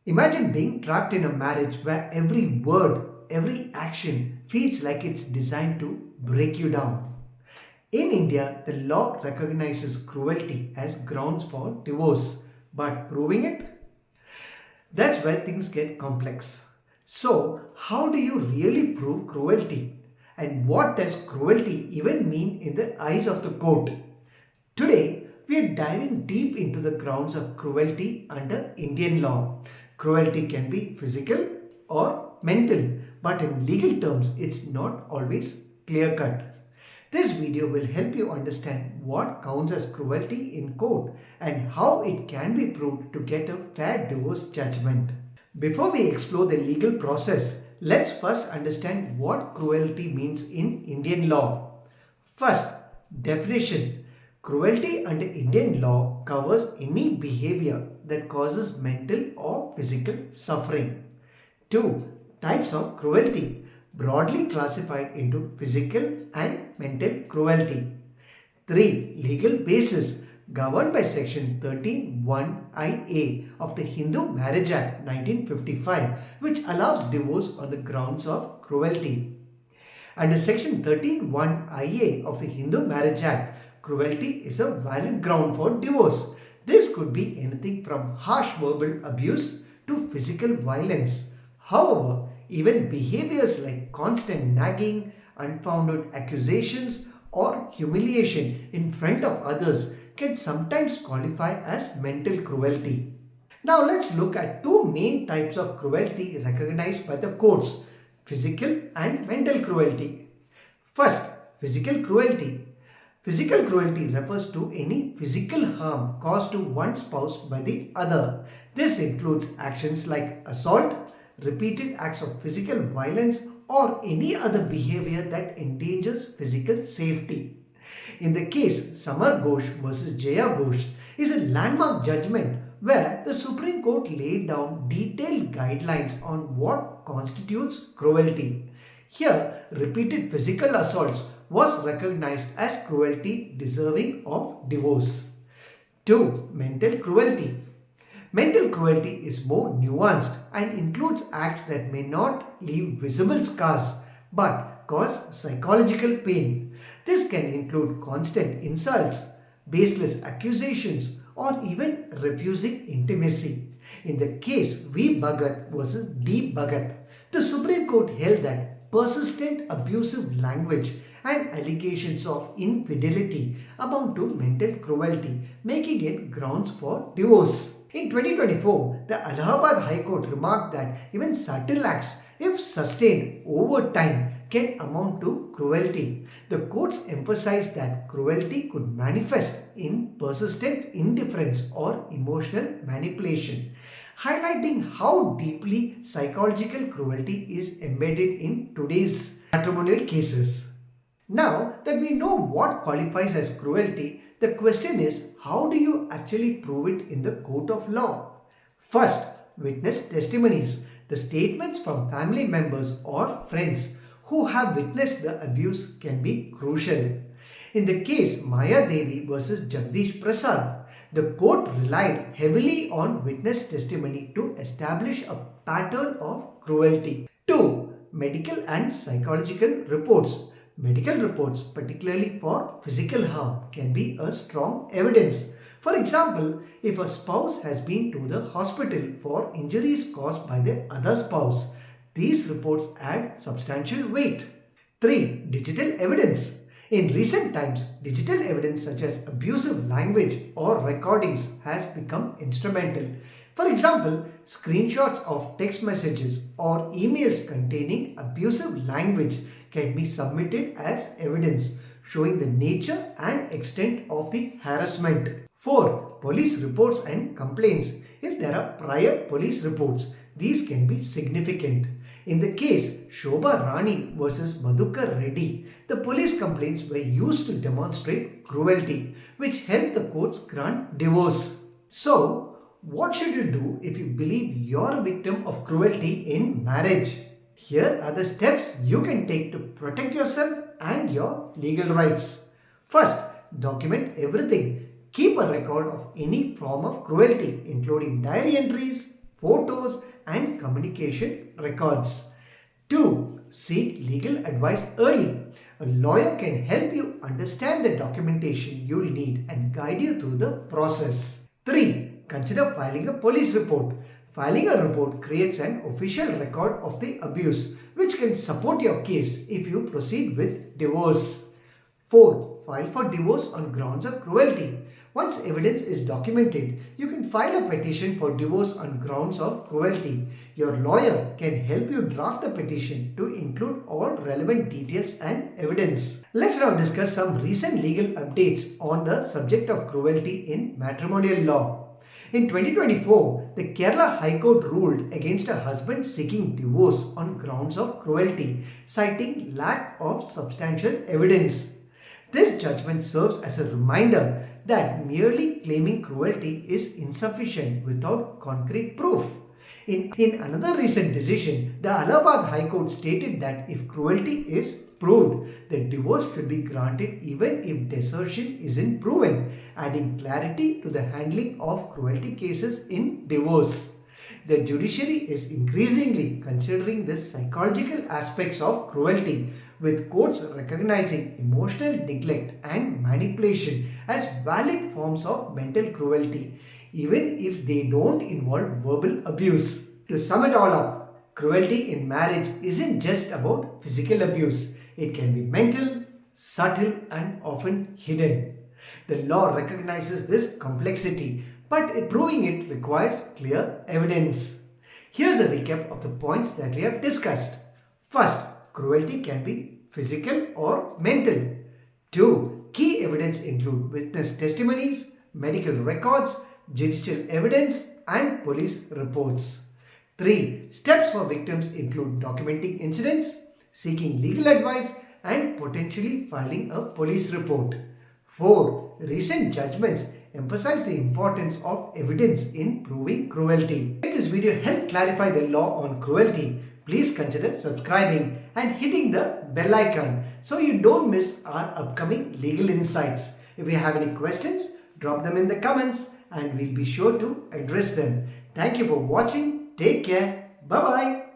Imagine being trapped in a marriage where every word, every action feels like it's designed to break you down. In India, the law recognizes cruelty as grounds for divorce, but proving it? That's where things get complex. So, how do you really prove cruelty? And what does cruelty even mean in the eyes of the court? Today, we are diving deep into the grounds of cruelty under Indian law. Cruelty can be physical or mental, but in legal terms, it's not always clear cut. This video will help you understand what counts as cruelty in court and how it can be proved to get a fair divorce judgment. Before we explore the legal process, let's first understand what cruelty means in Indian law. First, definition. Cruelty under Indian law covers any behavior that causes mental or physical suffering. 2. Types of cruelty, broadly classified into physical and mental cruelty. 3. Legal basis, governed by section 13(1)(ia) of the Hindu Marriage Act 1955, which allows divorce on the grounds of cruelty. Under section 13(1)(ia) of the Hindu Marriage Act, cruelty is a valid ground for divorce. This could be anything from harsh verbal abuse to physical violence. However, even behaviors like constant nagging, unfounded accusations, or humiliation in front of others can sometimes qualify as mental cruelty. Now let's look at two main types of cruelty recognized by the courts: physical and mental cruelty. First, physical cruelty. Physical cruelty refers to any physical harm caused to one spouse by the other. This includes actions like assault, repeated acts of physical violence, or any other behavior that endangers physical safety. In the case Samar Ghosh versus Jaya Ghosh is a landmark judgment where the Supreme Court laid down detailed guidelines on what constitutes cruelty. Here, repeated physical assaults was recognized as cruelty deserving of divorce. 2. Mental cruelty. Mental cruelty is more nuanced and includes acts that may not leave visible scars but cause psychological pain. This can include constant insults, baseless accusations, or even refusing intimacy. In the case V. Bhagat versus D. Bhagat, the Supreme Court held that persistent abusive language and allegations of infidelity amount to mental cruelty, making it grounds for divorce. In 2024, the Allahabad High Court remarked that even subtle acts, if sustained over time, can amount to cruelty. The courts emphasized that cruelty could manifest in persistent indifference or emotional manipulation, highlighting how deeply psychological cruelty is embedded in today's matrimonial cases. Now that we know what qualifies as cruelty, the question is, how do you actually prove it in the court of law? First, witness testimonies. The statements from family members or friends who have witnessed the abuse can be crucial. In the case Maya Devi versus Jagdish Prasad, the court relied heavily on witness testimony to establish a pattern of cruelty. 2. Medical and psychological reports. Medical reports, particularly for physical harm, can be a strong evidence. For example, if a spouse has been to the hospital for injuries caused by the other spouse, these reports add substantial weight. 3. Digital evidence. In recent times, digital evidence such as abusive language or recordings has become instrumental. For example, screenshots of text messages or emails containing abusive language can be submitted as evidence, showing the nature and extent of the harassment. 4. Police reports and complaints. If there are prior police reports, these can be significant. In the case Shobha Rani versus Madhukar Reddy, the police complaints were used to demonstrate cruelty, which helped the courts grant divorce. So, what should you do if you believe you're a victim of cruelty in marriage? Here are the steps you can take to protect yourself and your legal rights. First, document everything. Keep a record of any form of cruelty, including diary entries, photos, communication records. 2. Seek legal advice early. A lawyer can help you understand the documentation you'll need and guide you through the process. 3. Consider filing a police report. Filing a report creates an official record of the abuse, which can support your case if you proceed with divorce. 4. File for divorce on grounds of cruelty. Once evidence is documented, you can file a petition for divorce on grounds of cruelty. Your lawyer can help you draft the petition to include all relevant details and evidence. Let's now discuss some recent legal updates on the subject of cruelty in matrimonial law. In 2024, the Kerala High Court ruled against a husband seeking divorce on grounds of cruelty, citing lack of substantial evidence. This judgment serves as a reminder that merely claiming cruelty is insufficient without concrete proof. In another recent decision, the Allahabad High Court stated that if cruelty is proved, the divorce should be granted even if desertion isn't proven, adding clarity to the handling of cruelty cases in divorce. The judiciary is increasingly considering the psychological aspects of cruelty, with courts recognizing emotional neglect and manipulation as valid forms of mental cruelty, even if they don't involve verbal abuse. To sum it all up, cruelty in marriage isn't just about physical abuse. It can be mental, subtle, and often hidden. The law recognizes this complexity, but proving it requires clear evidence. Here's a recap of the points that we have discussed. First, cruelty can be physical or mental. 2. Key evidence include witness testimonies, medical records, judicial evidence, and police reports. 3. Steps for victims include documenting incidents, seeking legal advice, and potentially filing a police report. 4. Recent judgments emphasize the importance of evidence in proving cruelty. If this video helped clarify the law on cruelty, please consider subscribing and hitting the bell icon so you don't miss our upcoming legal insights. If you have any questions, drop them in the comments and we'll be sure to address them. Thank you for watching. Take care. Bye-bye.